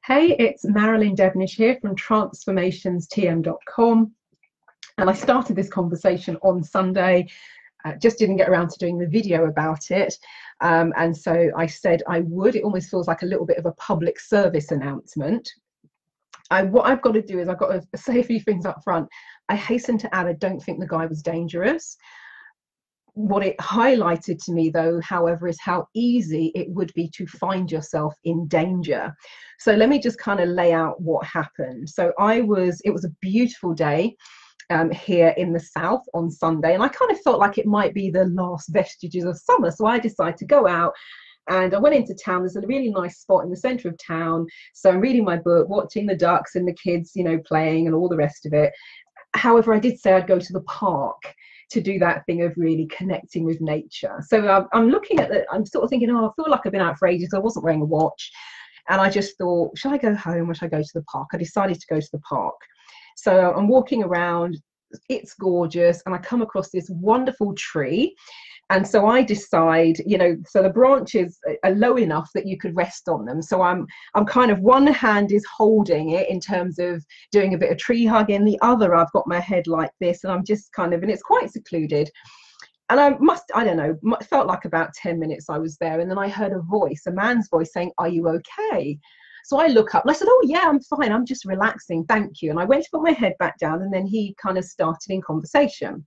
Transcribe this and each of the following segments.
Hey, it's Marilyn Devonish here from transformationstm.com. And I started this conversation on Sunday, just didn't get around to doing the video about it. And so I said I would. It almost feels like a little bit of a public service announcement. What I've got to do is I've got to say a few things up front. I hasten to add, I don't think the guy was dangerous. What it highlighted to me, though, however, is how easy it would be to find yourself in danger. So let me just kind of lay out what happened. So it was a beautiful day here in the south on Sunday, and I kind of felt like it might be the last vestiges of summer. So I decided to go out. And I went into town. There's a really nice spot in the center of town. So I'm reading my book, watching the ducks and the kids, playing and all the rest of it. However, I did say I'd go to the park to do that thing of really connecting with nature. So I'm looking at it, I'm sort of thinking, I feel like I've been out for ages. I wasn't wearing a watch. And I just thought, should I go home or should I go to the park? I decided to go to the park. So I'm walking around, it's gorgeous. And I come across this wonderful tree. And so I decide, so the branches are low enough that you could rest on them. So I'm kind of, one hand is holding it in terms of doing a bit of tree hugging. The other, I've got my head like this, and I'm just kind of, and it's quite secluded. And I don't know, felt like about 10 minutes I was there. And then I heard a man's voice saying, "Are you okay?" So I look up and I said, "Oh yeah, I'm fine. I'm just relaxing. Thank you." And I went to put my head back down, and then he kind of started in conversation.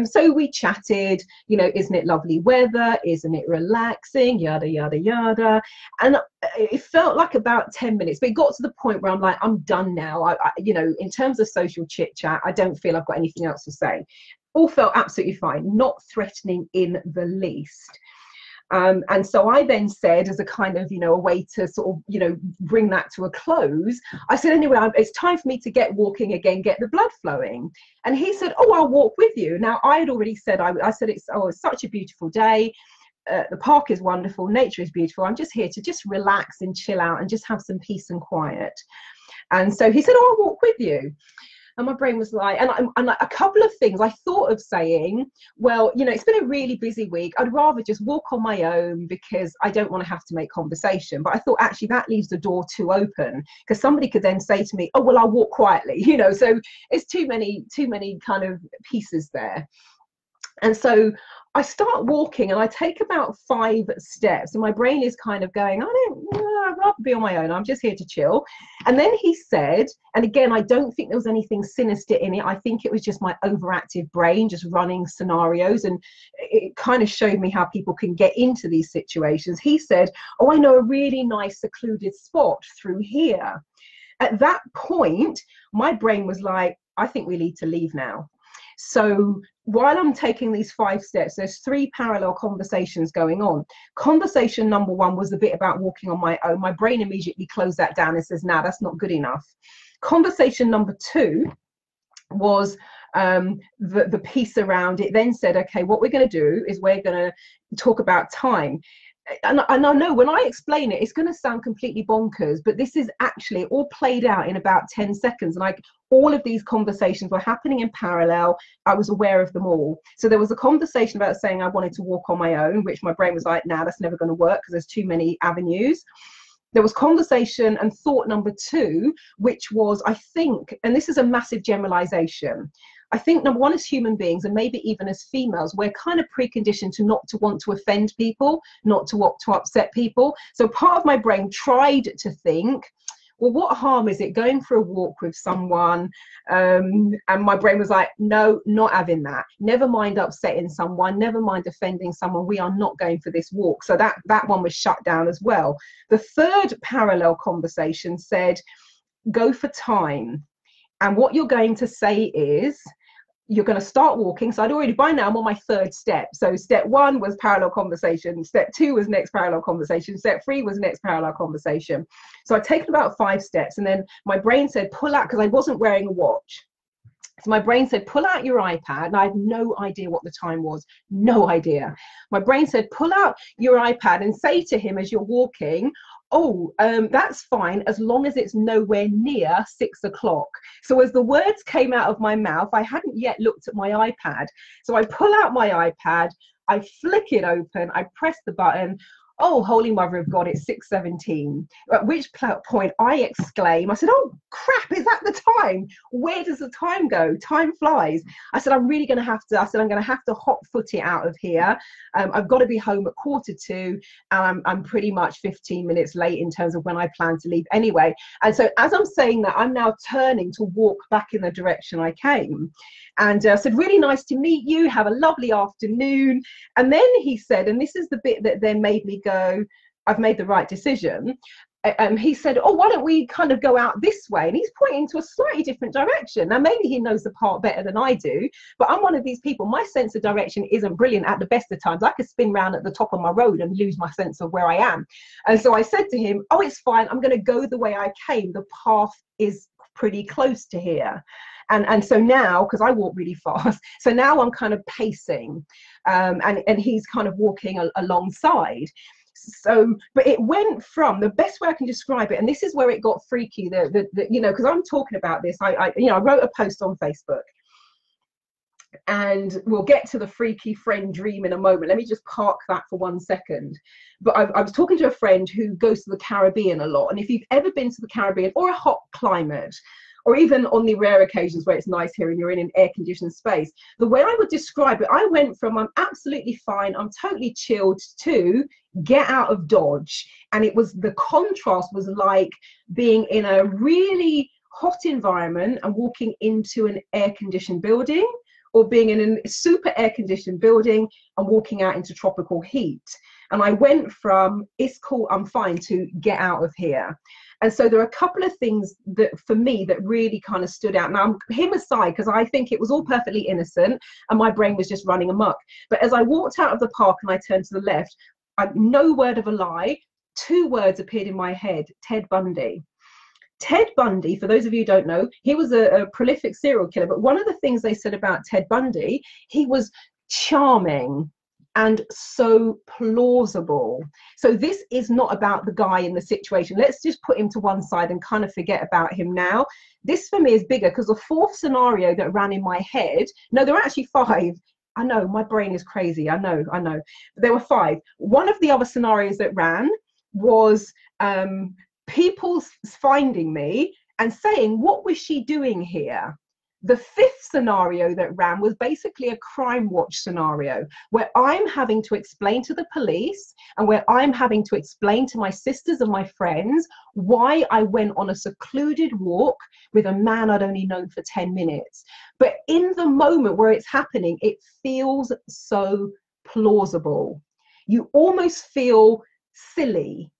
So we chatted, isn't it lovely weather? Isn't it relaxing? Yada, yada, yada. And it felt like about 10 minutes, but it got to the point where I'm like, I'm done now. In terms of social chit chat, I don't feel I've got anything else to say. All felt absolutely fine, not threatening in the least. And so I then said, as a kind of, a way to sort of, bring that to a close, I said, anyway, it's time for me to get walking again, get the blood flowing. And he said, "Oh, I'll walk with you." Now, I had already said, I said, it's such a beautiful day. The park is wonderful. Nature is beautiful. I'm just here to just relax and chill out and just have some peace and quiet. And so he said, "Oh, I'll walk with you." And my brain was like, and a couple of things I thought of saying, well, it's been a really busy week. I'd rather just walk on my own because I don't want to have to make conversation. But I thought actually that leaves the door too open, because somebody could then say to me, "Oh, well, I'll walk quietly," so it's too many kind of pieces there. And so I start walking and I take about 5 steps, and my brain is kind of going, I'd rather be on my own. I'm just here to chill. And then he said, and again, I don't think there was anything sinister in it. I think it was just my overactive brain just running scenarios, and it kind of showed me how people can get into these situations. He said, "Oh, I know a really nice secluded spot through here." At that point, my brain was like, I think we need to leave now. So while I'm taking these 5 steps, there's 3 parallel conversations going on. Conversation number 1 was the bit about walking on my own. My brain immediately closed that down and says, "Nah, that's not good enough." Conversation number 2 was the piece around it. Then said, "Okay, what we're going to do is we're going to talk about time." And I know when I explain it, it's going to sound completely bonkers, but this is actually all played out in about 10 seconds. And all of these conversations were happening in parallel. I was aware of them all. So there was a conversation about saying I wanted to walk on my own, which my brain was like, "Nah, that's never going to work because there's too many avenues." There was conversation and thought number 2, which was, I think, and this is a massive generalization, I think number 1, as human beings, and maybe even as females, we're kind of preconditioned to not to want to offend people, not to want to upset people. So part of my brain tried to think, well, what harm is it going for a walk with someone? And my brain was like, no, not having that. Never mind upsetting someone, never mind offending someone. We are not going for this walk. So that one was shut down as well. The 3rd parallel conversation said, go for time. And what you're going to say is, you're going to start walking. So by now I'm on my 3rd step. So step 1 was parallel conversation. Step 2 was next parallel conversation. Step 3 was next parallel conversation. So I'd taken about 5 steps, and then my brain said, pull out, because I wasn't wearing a watch. So my brain said, pull out your iPad. And I had no idea what the time was. No idea. My brain said, pull out your iPad and say to him as you're walking, "Oh, that's fine, as long as it's nowhere near 6 o'clock. So as the words came out of my mouth, I hadn't yet looked at my iPad. So I pull out my iPad, I flick it open, I press the button. Oh, Holy Mother of God, it's 6:17. At which point I exclaim, I said, oh crap, is that the time? Where does the time go? Time flies. I said, I'm really going to have to, I said, I'm going to have to hot foot it out of here. I've got to be home at 1:45, and I'm pretty much 15 minutes late in terms of when I plan to leave anyway. And so as I'm saying that, I'm now turning to walk back in the direction I came. And I said, really nice to meet you. Have a lovely afternoon. And then he said, and this is the bit that then made me go, I've made the right decision. He said, oh, why don't we kind of go out this way? And he's pointing to a slightly different direction. Now, maybe he knows the part better than I do, but I'm one of these people. My sense of direction isn't brilliant at the best of times. I could spin round at the top of my road and lose my sense of where I am. And so I said to him, oh, it's fine. I'm going to go the way I came. The path is pretty close to here. And so now, because I walk really fast, so now I'm kind of pacing, and he's kind of walking alongside. So, but it went from, the best way I can describe it, and this is where it got freaky, you know, because I'm talking about this, I wrote a post on Facebook, and we'll get to the freaky friend dream in a moment. Let me just park that for 1 second. But I was talking to a friend who goes to the Caribbean a lot, and if you've ever been to the Caribbean or a hot climate, or even on the rare occasions where it's nice here and you're in an air-conditioned space, the way I would describe it, I went from I'm absolutely fine, I'm totally chilled, to get out of Dodge. And it was, the contrast was like being in a really hot environment and walking into an air-conditioned building, or being in a super air-conditioned building and walking out into tropical heat. And I went from it's cool, I'm fine, to get out of here. And so there are a couple of things that for me that really kind of stood out. Now, him aside, because I think it was all perfectly innocent and my brain was just running amok. But as I walked out of the park and I turned to the left, no word of a lie, 2 words appeared in my head: Ted Bundy. Ted Bundy, for those of you who don't know, he was a prolific serial killer. But one of the things they said about Ted Bundy, he was charming and so plausible. So this is not about the guy in the situation. Let's just put him to one side and kind of forget about him now. This for me is bigger, because the 4th scenario that ran in my head, no, there are actually 5. I know, my brain is crazy. I know. But there were 5. One of the other scenarios that ran was people finding me and saying, what was she doing here? The 5th scenario that ran was basically a crime watch scenario, where I'm having to explain to the police and where I'm having to explain to my sisters and my friends why I went on a secluded walk with a man I'd only known for 10 minutes. But in the moment where it's happening, it feels so plausible. You almost feel silly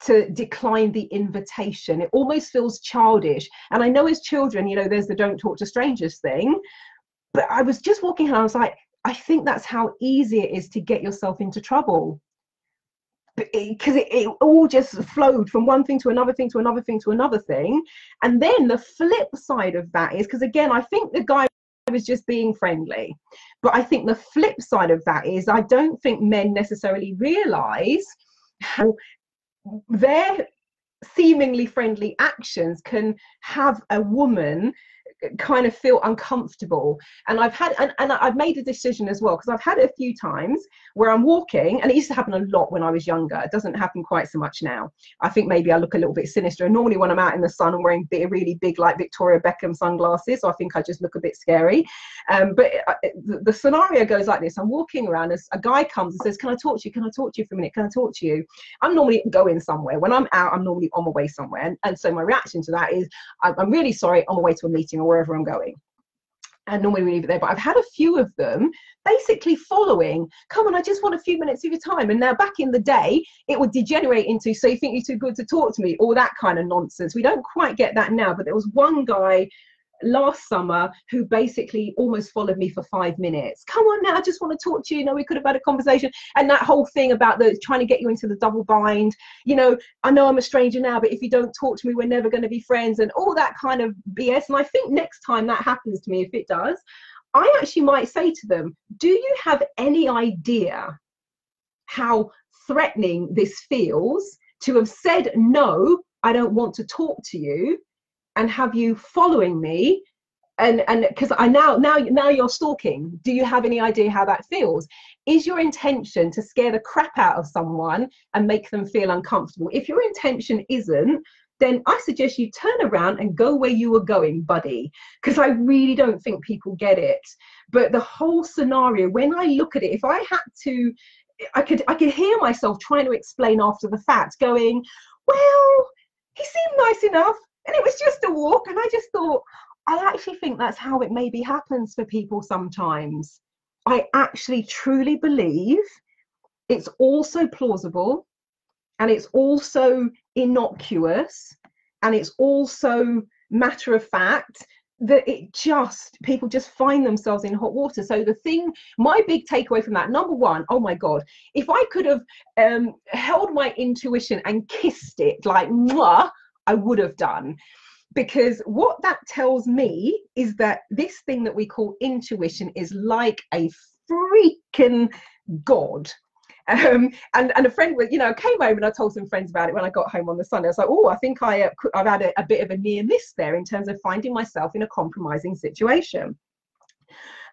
to decline the invitation. It almost feels childish. And I know as children, you know, there's the don't talk to strangers thing, but I was just walking and I was like, I think that's how easy it is to get yourself into trouble. Because it all just flowed from one thing to another thing to another thing to another thing. And then the flip side of that is, because again, I think the guy was just being friendly, but I think the flip side of that is, I don't think men necessarily realize how their seemingly friendly actions can have a woman kind of feel uncomfortable. And I've had, and I've made a decision as well, because I've had it a few times where I'm walking, and it used to happen a lot when I was younger. It doesn't happen quite so much now. I think maybe I look a little bit sinister, and normally when I'm out in the sun, I'm wearing really big, like Victoria Beckham sunglasses, so I think I just look a bit scary. But the scenario goes like this: I'm walking around, as a guy comes and says, can I talk to you? Can I talk to you for a minute? Can I talk to you? I'm normally going somewhere. When I'm out, I'm normally on my way somewhere, and so my reaction to that is, I'm really sorry, on my way to a meeting or wherever I'm going. And normally we leave it there, but I've had a few of them basically following, come on, I just want a few minutes of your time. And now back in the day, it would degenerate into, so you think you're too good to talk to me, all that kind of nonsense. We don't quite get that now, but there was one guy last summer who basically almost followed me for 5 minutes. Come on now, I just want to talk to you. You know, we could have had a conversation. And that whole thing about the trying to get you into the double bind, you know I'm a stranger now, but if you don't talk to me, we're never going to be friends, and all that kind of BS. And I think next time that happens to me, if it does, I actually might say to them, do you have any idea how threatening this feels to have said, no, I don't want to talk to you, and have you following me and because I now you're stalking. Do you have any idea how that feels? Is your intention to scare the crap out of someone and make them feel uncomfortable? If your intention isn't, then I suggest you turn around and go where you were going, buddy, because I really don't think people get it. But the whole scenario, when I look at it, if I had to, I could hear myself trying to explain after the fact, going, well, he seemed nice enough and it was just a walk. And I just thought, I actually think that's how it maybe happens for people sometimes. I actually truly believe it's also plausible, and it's also innocuous, and it's also matter of fact that people just find themselves in hot water. So my big takeaway from that, number one, oh my God, if I could have held my intuition and kissed it like mwah, I would have done. Because what that tells me is that this thing that we call intuition is like a freaking God. And a friend was, came home and I told some friends about it when I got home on the Sunday. I was like, oh, I think I've had a bit of a near miss there in terms of finding myself in a compromising situation.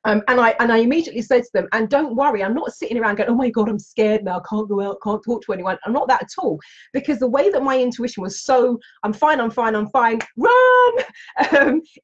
And I immediately said to them, and don't worry, I'm not sitting around going, oh my God, I'm scared now, can't go out, can't talk to anyone. I'm not that at all, because the way that my intuition was so, I'm fine, run.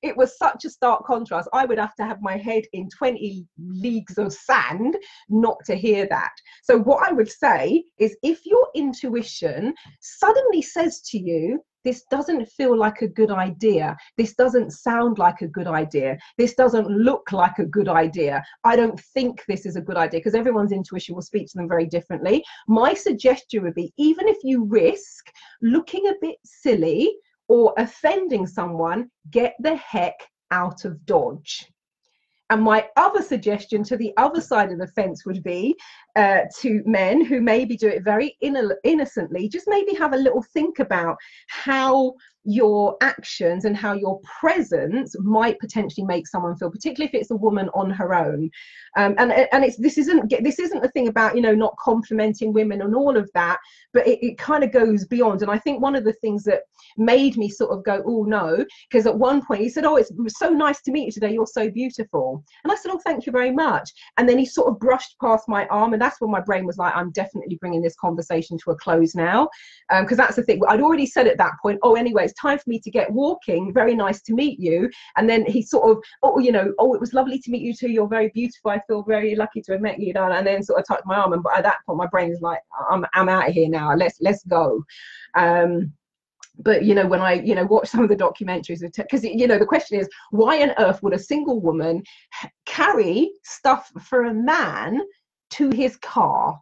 It was such a stark contrast. I would have to have my head in 20 leagues of sand not to hear that. So what I would say is, if your intuition suddenly says to you, this doesn't feel like a good idea, this doesn't sound like a good idea, this doesn't look like a good idea, I don't think this is a good idea, because everyone's intuition will speak to them very differently. My suggestion would be, even if you risk looking a bit silly or offending someone, get the heck out of Dodge. And my other suggestion to the other side of the fence would be to men who maybe do it very innocently, just maybe have a little think about how your actions and how your presence might potentially make someone feel, particularly if it's a woman on her own. This isn't the thing about, not complimenting women and all of that, but it kind of goes beyond. And I think one of the things that made me sort of go, oh no, because at one point he said, oh, it's so nice to meet you today, you're so beautiful. And I said, oh, thank you very much. And then he sort of brushed past my arm, and that's when my brain was like, I'm definitely bringing this conversation to a close now, because that's the thing, I'd already said at that point, oh, anyway, it's time for me to get walking, very nice to meet you. And then he sort of, oh, it was lovely to meet you too, you're very beautiful, I feel very lucky to have met you, and then sort of touched my arm. And at that point my brain is like, I'm out of here now, let's go. But when I watch some of the documentaries, because the question is, why on earth would a single woman carry stuff for a man to his car?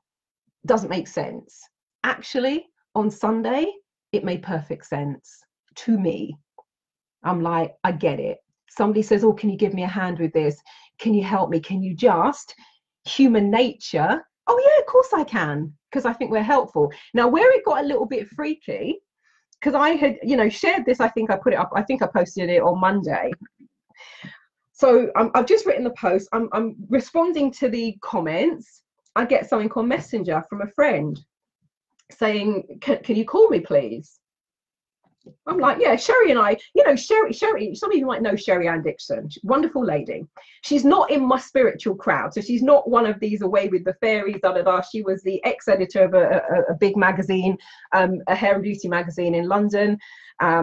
Doesn't make sense. Actually, on Sunday it made perfect sense to me. I'm like, I get it. Somebody says, oh, can you give me a hand with this? Can you help me? Can you just, human nature, oh yeah, of course I can, because I think we're helpful. Now, where it got a little bit freaky, because I had, shared this, I think I put it up, I think I posted it on Monday. So I've just written the post, I'm responding to the comments. I get something on Messenger from a friend saying, can you call me please? I'm like, yeah, Sherry and I, Sherry, some of you might know Sherry Ann Dixon, wonderful lady. She's not in my spiritual crowd, so she's not one of these away with the fairies, She was the ex-editor of a big magazine, a hair and beauty magazine in London.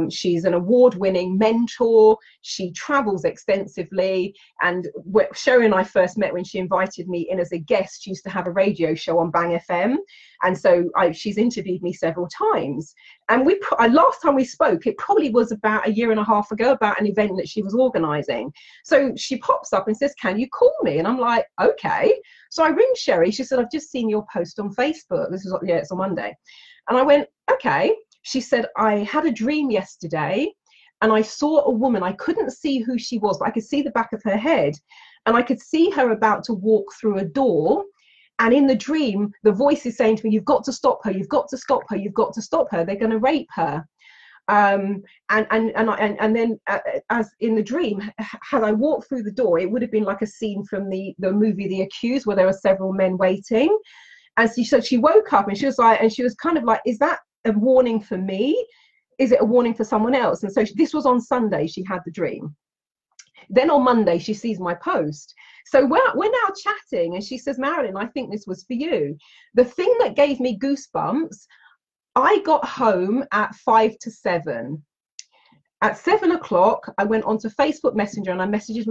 She's an award-winning mentor. She travels extensively, and Sherry and I first met when she invited me in as a guest. She used to have a radio show on Bang FM, and so she's interviewed me several times. And last time we spoke, it probably was about a year and a half ago, about an event that she was organising. So she pops up and says, can you call me? And I'm like, okay. So I ring Sherry. She said, I've just seen your post on Facebook. It's on Monday. And I went, okay. She said, I had a dream yesterday and I saw a woman. I couldn't see who she was, but I could see the back of her head, and I could see her about to walk through a door. And in the dream, the voice is saying to me, you've got to stop her, you've got to stop her, you've got to stop her, they're going to rape her. And then as in the dream, had I walked through the door, it would have been like a scene from the movie The Accused, where there were several men waiting. And so she woke up and she was like, and she was kind of like, is that a warning for me? Is it a warning for someone else? And so this was on Sunday, she had the dream. Then on Monday, she sees my post. So we're now chatting, and she says, Marilyn, I think this was for you. The thing that gave me goosebumps, I got home at 5 to 7. At 7 o'clock, I went onto Facebook Messenger and I messaged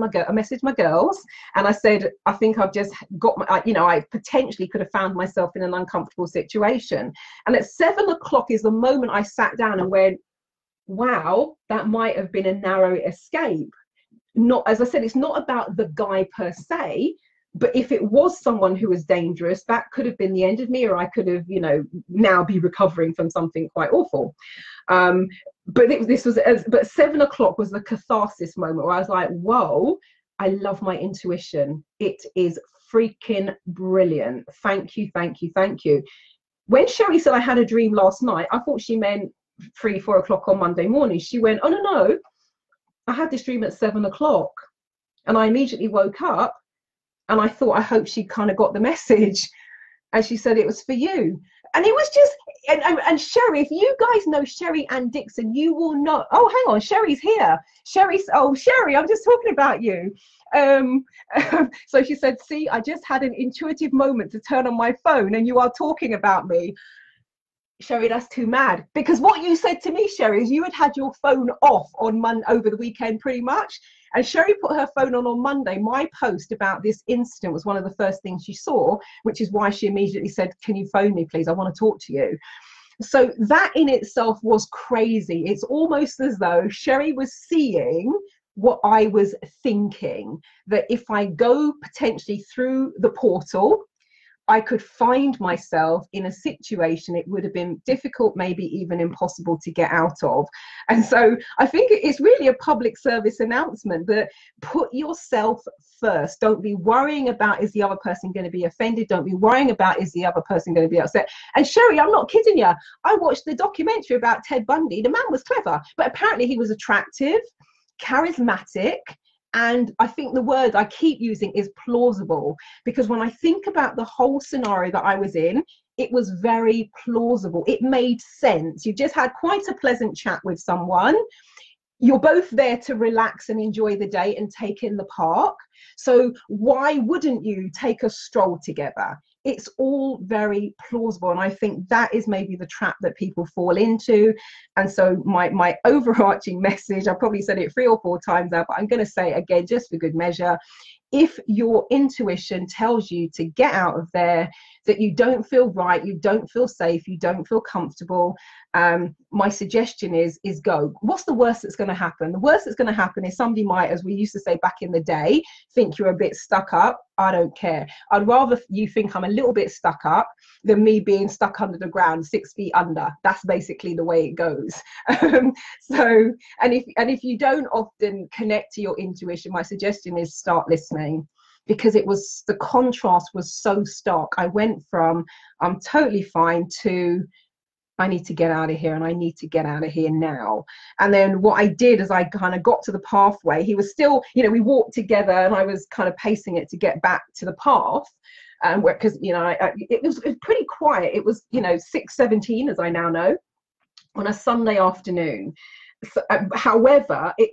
my girls, and I said, I think I've just got my, I potentially could have found myself in an uncomfortable situation. And at 7 o'clock is the moment I sat down and went, wow, that might have been a narrow escape. Not, as I said, it's not about the guy per se, but if it was someone who was dangerous, that could have been the end of me, or I could have, now be recovering from something quite awful. But but 7 o'clock was the catharsis moment where I was like, whoa, I love my intuition. It is freaking brilliant. Thank you, thank you, thank you. When Sherry said I had a dream last night, I thought she meant 3, 4 o'clock on Monday morning. She went, oh, no, I had this dream at 7 o'clock. And I immediately woke up and I thought, I hope she kind of got the message. And she said, it was for you. And it was just, and Sherry, if you guys know Sherry Ann Dixon, you will know. Oh, hang on, Sherry's here. Sherry, I'm just talking about you. So she said, see, I just had an intuitive moment to turn on my phone and you are talking about me. Sherry, that's too mad. Because what you said to me, Sherry, is you had your phone off on over the weekend pretty much. And Sherry put her phone on Monday. My post about this incident was one of the first things she saw, which is why she immediately said, can you phone me, please? I want to talk to you. So that in itself was crazy. It's almost as though Sherry was seeing what I was thinking, that if I go potentially through the portal, I could find myself in a situation it would have been difficult, maybe even impossible to get out of. And so I think it's really a public service announcement that put yourself first. Don't be worrying about, is the other person going to be offended? Don't be worrying about, is the other person going to be upset? And Sherry, I'm not kidding you. I watched the documentary about Ted Bundy. The man was clever, but apparently he was attractive, charismatic, and I think the word I keep using is plausible, because when I think about the whole scenario that I was in, it was very plausible. It made sense. You just had quite a pleasant chat with someone. You're both there to relax and enjoy the day and take in the park. So why wouldn't you take a stroll together? It's all very plausible. And I think that is maybe the trap that people fall into. And so my overarching message, I probably said it 3 or 4 times now, but I'm going to say it again, just for good measure. If your intuition tells you to get out of there, that you don't feel right, you don't feel safe, you don't feel comfortable, my suggestion is go. What's the worst that's going to happen? The worst that's going to happen is somebody might, as we used to say back in the day, think you're a bit stuck up. I don't care. I'd rather you think I'm a little bit stuck up than me being stuck under the ground 6 feet under. That's basically the way it goes. So, and if you don't often connect to your intuition, my suggestion is start listening, because the contrast was so stark. I went from I'm totally fine to I need to get out of here, and I need to get out of here now. And then what I did is I kind of got to the pathway. He was still, we walked together, and I was kind of pacing it to get back to the path. Because, it was pretty quiet. It was, 6:17, as I now know, on a Sunday afternoon. So, however, it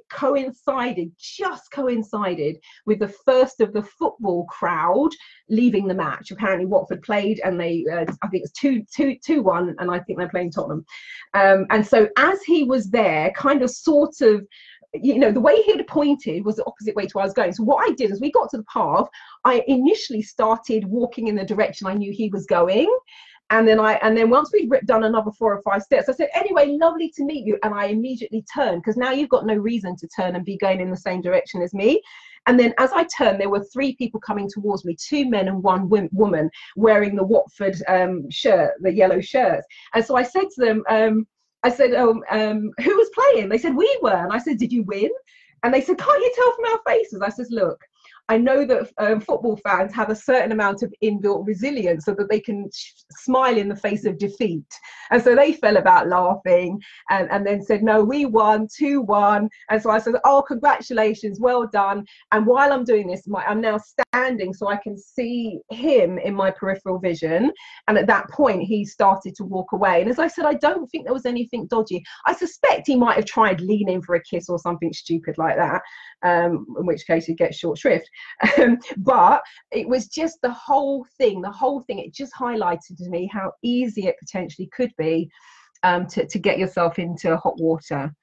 just coincided with the first of the football crowd leaving the match. Apparently Watford played, and they I think it's 2-1, and I think they're playing Tottenham, and so as he was there, kind of sort of, the way he had pointed was the opposite way to where I was going. So what I did is, we got to the path, I initially started walking in the direction I knew he was going. And then once we'd done another 4 or 5 steps, I said, anyway, lovely to meet you. And I immediately turned, because now you've got no reason to turn and be going in the same direction as me. And then as I turned, there were 3 people coming towards me, 2 men and 1 woman, wearing the Watford shirt, the yellow shirts. And so I said to them, who was playing? They said, we were. And I said, did you win? And they said, can't you tell from our faces? I said, look, I know that football fans have a certain amount of inbuilt resilience so that they can smile in the face of defeat. And so they fell about laughing and then said, no, we won 2-1. And so I said, oh, congratulations, well done. And while I'm doing this, I'm now standing so I can see him in my peripheral vision. And at that point, he started to walk away. And as I said, I don't think there was anything dodgy. I suspect he might have tried leaning for a kiss or something stupid like that, in which case he'd get short shrift. But it was just the whole thing, it just highlighted to me how easy it potentially could be to get yourself into hot water.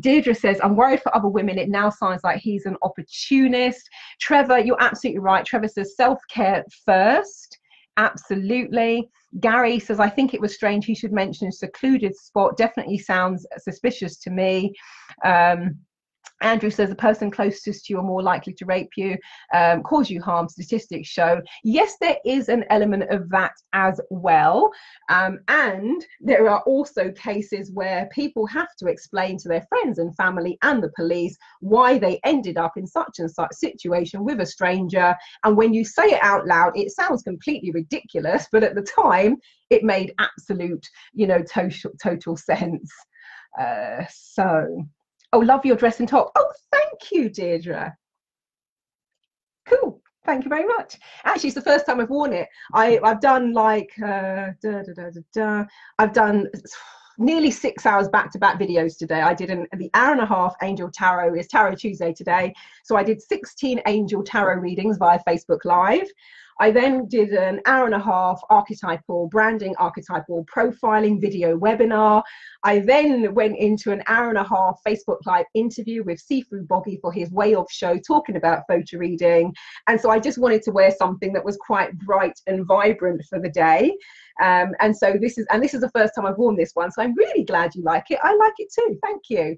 Deirdre says, I'm worried for other women. It now sounds like he's an opportunist. Trevor, you're absolutely right. Trevor says self-care first. Absolutely. Gary says, I think it was strange he should mention a secluded spot. Definitely sounds suspicious to me. Andrew says the person closest to you are more likely to rape you, cause you harm. Statistics show. Yes, there is an element of that as well. And there are also cases where people have to explain to their friends and family and the police why they ended up in such and such situation with a stranger. And when you say it out loud, it sounds completely ridiculous, but at the time it made absolute, total sense. Oh, love your dress and top. Oh, thank you, Deirdre. Cool. Thank you very much. Actually, it's the first time I've worn it. I've done like, I've done nearly 6 hours back-to-back videos today. I did the hour and a half Angel Tarot. It's Tarot Tuesday today. So I did 16 Angel Tarot readings via Facebook Live. I then did an hour and a half archetypal branding, archetypal profiling video webinar. I then went into an hour and a half Facebook Live interview with Sifu Boggy for his Way Of show, talking about photo reading. And so I just wanted to wear something that was quite bright and vibrant for the day. And so this is the first time I've worn this one. So I'm really glad you like it. I like it too. Thank you.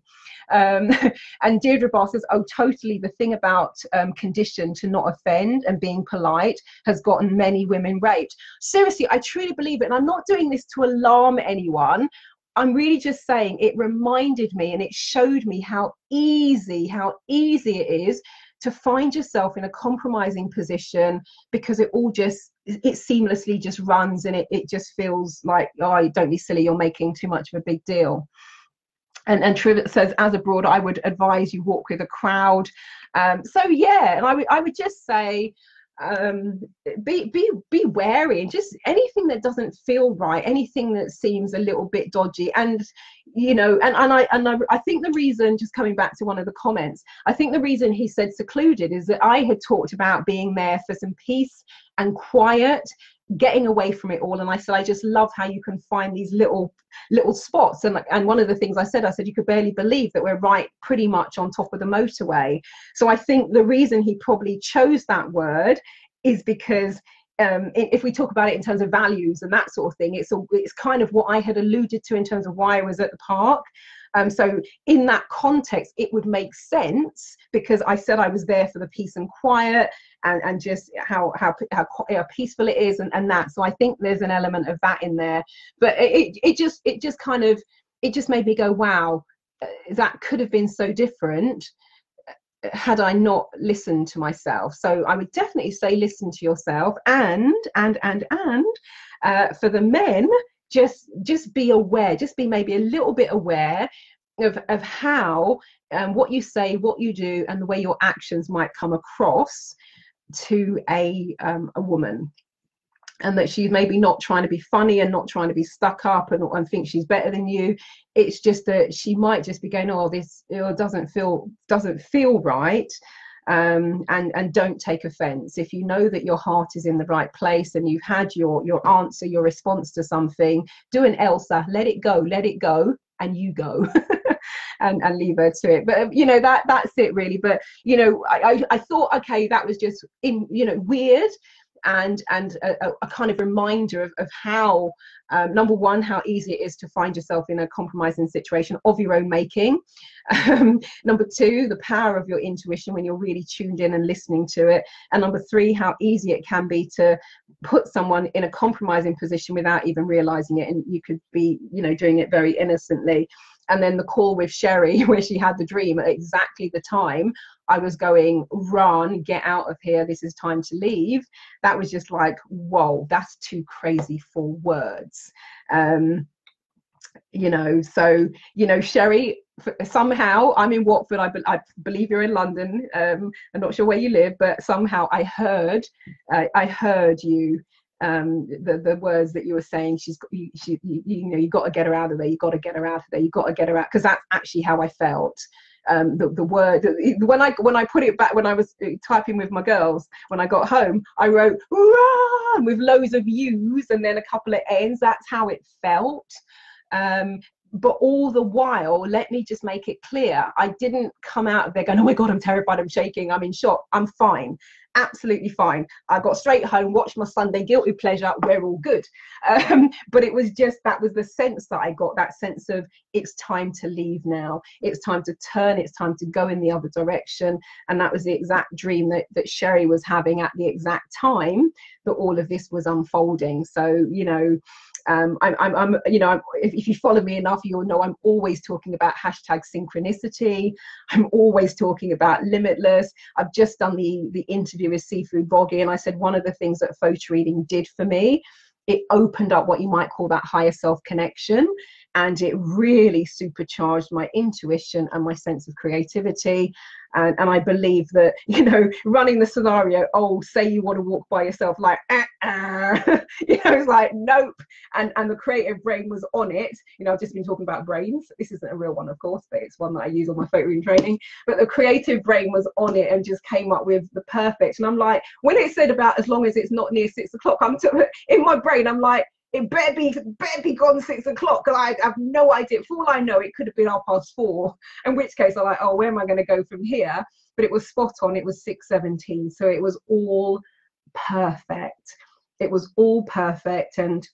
And Deirdre Barr says, oh, totally. The thing about condition to not offend and being polite has gotten many women raped. Seriously, I truly believe it. And I'm not doing this to alarm anyone. I'm really just saying it reminded me and it showed me how easy it is to find yourself in a compromising position, because it seamlessly just runs, and it just feels like, oh, don't be silly, you're making too much of a big deal. And Trivet says, as abroad, I would advise you walk with a crowd. So yeah, and I would just say, be wary, and just anything that doesn't feel right, anything that seems a little bit dodgy. And I think the reason, just coming back to one of the comments, I think the reason he said secluded is that I had talked about being there for some peace and quiet, getting away from it all. And I said, I just love how you can find these little spots. And one of the things I said you could barely believe that we're right pretty much on top of the motorway. So I think the reason he probably chose that word is because if we talk about it in terms of values and that sort of thing, it's kind of what I had alluded to in terms of why I was at the park. So in that context, it would make sense, because I said I was there for the peace and quiet, and just how peaceful it is, and that. So I think there's an element of that in there. But it just made me go, wow, that could have been so different had I not listened to myself. So I would definitely say listen to yourself, and for the men, just be aware, just be maybe a little bit aware of how what you say, what you do, and the way your actions might come across to a woman. And that she's maybe not trying to be funny and not trying to be stuck up and think she's better than you. It's just that she might just be going, oh, this doesn't feel right. And don't take offense. If you know that your heart is in the right place and you've had your answer, your response to something, do an Elsa, let it go, and you go. And leave her to it. But that's it really. But I thought, okay, that was just weird, and a kind of reminder of how number one, how easy it is to find yourself in a compromising situation of your own making. Number two, the power of your intuition when you're really tuned in and listening to it. And number three, how easy it can be to put someone in a compromising position without even realizing it, and you could be doing it very innocently. And then the call with Sherry where she had the dream at exactly the time I was going, run, get out of here, this is time to leave. That was just like, whoa, that's too crazy for words. You know, so, you know, Sherry, somehow I'm in Watford, I believe you're in London, I'm not sure where you live, but somehow I heard you, the words that you were saying. You know, you got to get her out of there, you got to get her out of there, you got to get her out, because that's actually how I felt. The word, when I put it back, when I was typing with my girls, when I got home, I wrote "Run!" with loads of U's and then a couple of N's. That's how it felt. But all the while, let me just make it clear, I didn't come out of there going, oh my God, I'm terrified, I'm shaking, I'm in shock. I'm fine, absolutely fine. I got straight home, watched my Sunday guilty pleasure, we're all good. But it was just, that was the sense that I got, that sense of it's time to leave now, it's time to turn, it's time to go in the other direction. And that was the exact dream that Sherry was having at the exact time that all of this was unfolding. So, you know, I'm you know, if you follow me enough, you'll know I'm always talking about hashtag synchronicity. I'm always talking about limitless. I've just done the interview with Seafood Boggy, and I said one of the things that photo reading did for me, it opened up what you might call that higher self connection, and it really supercharged my intuition and my sense of creativity. And I believe that, you know, running the scenario, oh, say you want to walk by yourself, like, you know, it's like, nope. And the creative brain was on it. You know, I've just been talking about brains. This isn't a real one, of course, but it's one that I use on my photo reading training. But the creative brain was on it and just came up with the perfect. And I'm like, when it said about as long as it's not near 6 o'clock, in my brain, I'm like, it better be gone 6 o'clock, because I have no idea. For all I know, it could have been 4:30, in which case I'm like, oh, where am I going to go from here? But it was spot on. It was 6:17, so it was all perfect. It was all perfect. And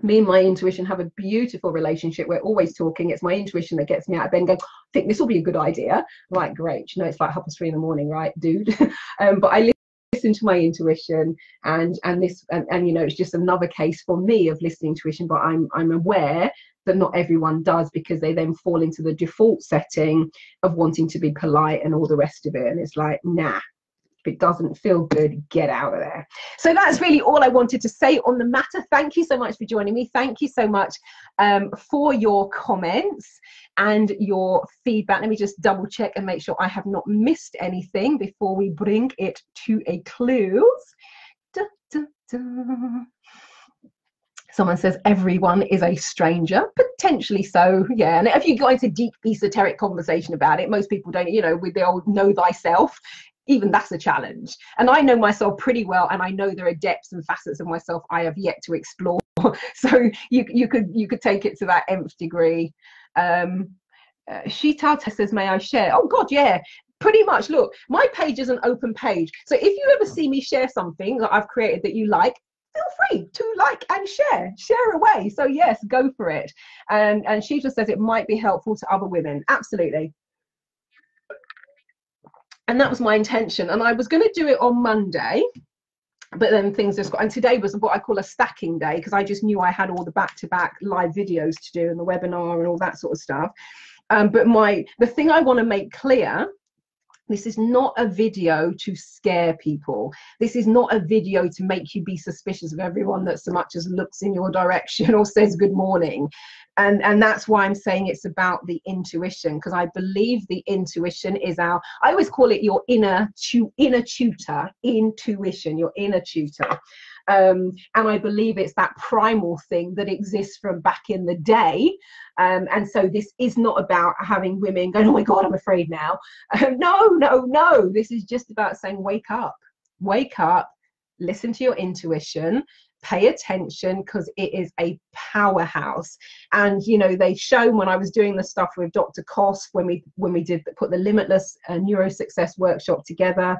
me and my intuition have a beautiful relationship. We're always talking. It's my intuition that gets me out of bed and going, I think this will be a good idea. I'm like, great. You know, it's like 3:30 in the morning, right, dude? But I listen to my intuition, and you know, it's just another case for me of listening to intuition. But I'm aware that not everyone does, because they then fall into the default setting of wanting to be polite and all the rest of it. And it's like, nah, if it doesn't feel good, get out of there. So that's really all I wanted to say on the matter. Thank you so much for joining me. Thank you so much for your comments and your feedback. Let me just double check and make sure I have not missed anything before we bring it to a close. Da, da, da. Someone says everyone is a stranger. Potentially so, yeah. And if you go into deep esoteric conversation about it, most people don't, you know, with the old know thyself, even that's a challenge. And I know myself pretty well, and I know there are depths and facets of myself I have yet to explore. So you could take it to that nth degree. Shitata says, may I share? Oh God, yeah, pretty much. Look, my page is an open page, so if you ever see me share something that I've created that you like, feel free to like and share away. So yes, go for it. And she just says it might be helpful to other women. Absolutely. And that was my intention. And I was going to do it on Monday, but then things just got, and today was what I call a stacking day, because I just knew I had all the back-to-back live videos to do and the webinar and all that sort of stuff. But the thing I want to make clear, this is not a video to scare people. This is not a video to make you be suspicious of everyone that so much as looks in your direction or says good morning. And that's why I'm saying it's about the intuition, because I believe the intuition is I always call it your inner tutor, intuition, your inner tutor. And I believe it's that primal thing that exists from back in the day. And so this is not about having women going, oh my God, I'm afraid now. No. This is just about saying, wake up, listen to your intuition, pay attention, because it is a powerhouse. And you know, they've shown, when I was doing the stuff with Dr. Koss, when we did put the Limitless Neuro Success workshop together,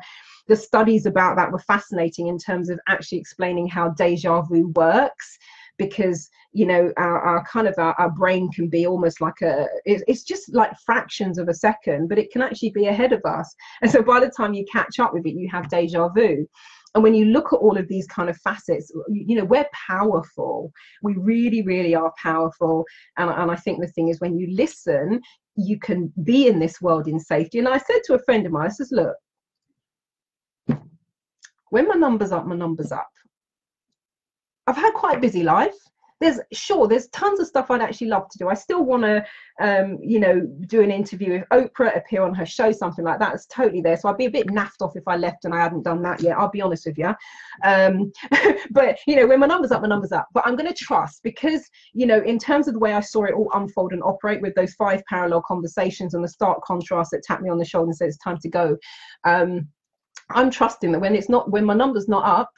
the studies about that were fascinating in terms of actually explaining how deja vu works. Because you know, our brain can be almost like it's just like fractions of a second, but it can actually be ahead of us. And so by the time you catch up with it, you have deja vu. And when you look at all of these kind of facets, you know, we're powerful. We really, really are powerful. And I think the thing is, when you listen, you can be in this world in safety. And I said to a friend of mine, I says, look, when my number's up, my number's up. I've had quite a busy life. There's tons of stuff I'd actually love to do. I still want to, you know, do an interview with Oprah, appear on her show, something like that. It's totally there. So I'd be a bit naffed off if I left and I hadn't done that yet. I'll be honest with you. But, you know, when my number's up, my number's up. But I'm going to trust, because, you know, in terms of the way I saw it all unfold and operate with those 5 parallel conversations and the stark contrast that tapped me on the shoulder and said it's time to go. I'm trusting that when my number's not up,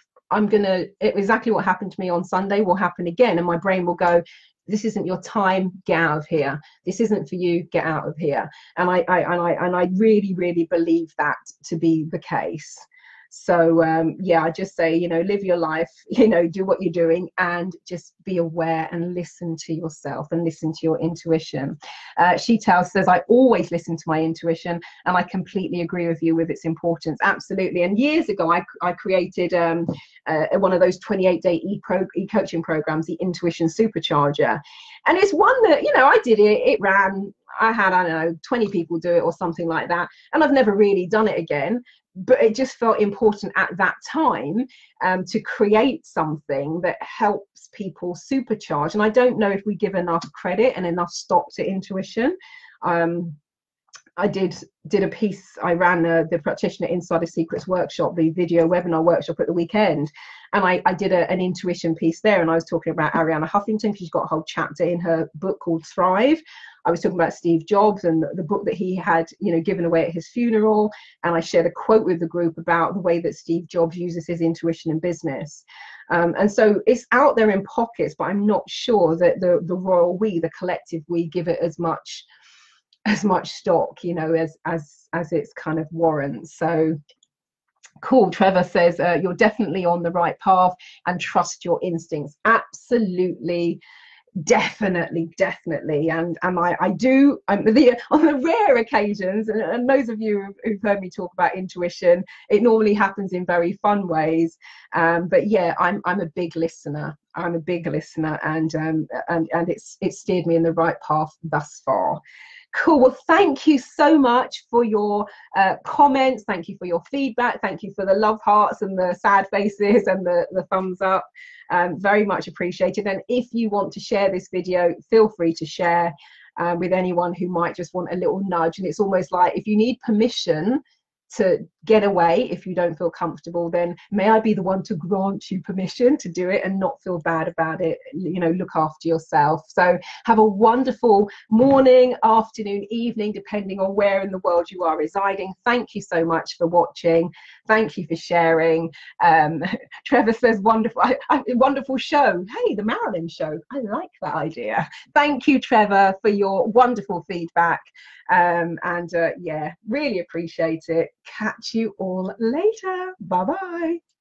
exactly what happened to me on Sunday will happen again, and my brain will go, this isn't your time, get out of here. This isn't for you, get out of here. And I really, really believe that to be the case. So yeah, I just say, you know, live your life, you know, do what you're doing, and just be aware and listen to yourself and listen to your intuition. Sheetal says, I always listen to my intuition, and I completely agree with you with its importance. Absolutely. And years ago, I created one of those 28-day e-coaching programs, the Intuition Supercharger. And it's one that, you know, I did it, it ran, I had, I don't know, 20 people do it or something like that. And I've never really done it again. But it just felt important at that time to create something that helps people supercharge. And I don't know if we give enough credit and enough stock to intuition. I did a piece, I ran the Practitioner Insider Secrets workshop, the video webinar workshop at the weekend. And I did an intuition piece there. And I was talking about Arianna Huffington, because she's got a whole chapter in her book called Thrive. I was talking about Steve Jobs and the book that he had, you know, given away at his funeral. And I shared a quote with the group about the way that Steve Jobs uses his intuition in business. And so it's out there in pockets, but I'm not sure that the royal we, the collective we, give it as much stock, you know, as it's kind of warrants. So cool. Trevor says, you're definitely on the right path and trust your instincts. Absolutely. Definitely. And I do, on the rare occasions, and those of you who've heard me talk about intuition, it normally happens in very fun ways. But yeah, I'm a big listener. I'm a big listener, and it's steered me in the right path thus far. Cool. Well, thank you so much for your comments. Thank you for your feedback. Thank you for the love hearts and the sad faces and the thumbs up. Very much appreciated. And if you want to share this video, feel free to share with anyone who might just want a little nudge. And it's almost like, if you need permission to get away, if you don't feel comfortable, then may I be the one to grant you permission to do it and not feel bad about it. You know, look after yourself. So have a wonderful morning, afternoon, evening, depending on where in the world you are residing. Thank you so much for watching. Thank you for sharing. Trevor says, wonderful, wonderful show. Hey, the Marilyn show. I like that idea. Thank you, Trevor, for your wonderful feedback. Yeah, really appreciate it. Catch you all later. Bye bye.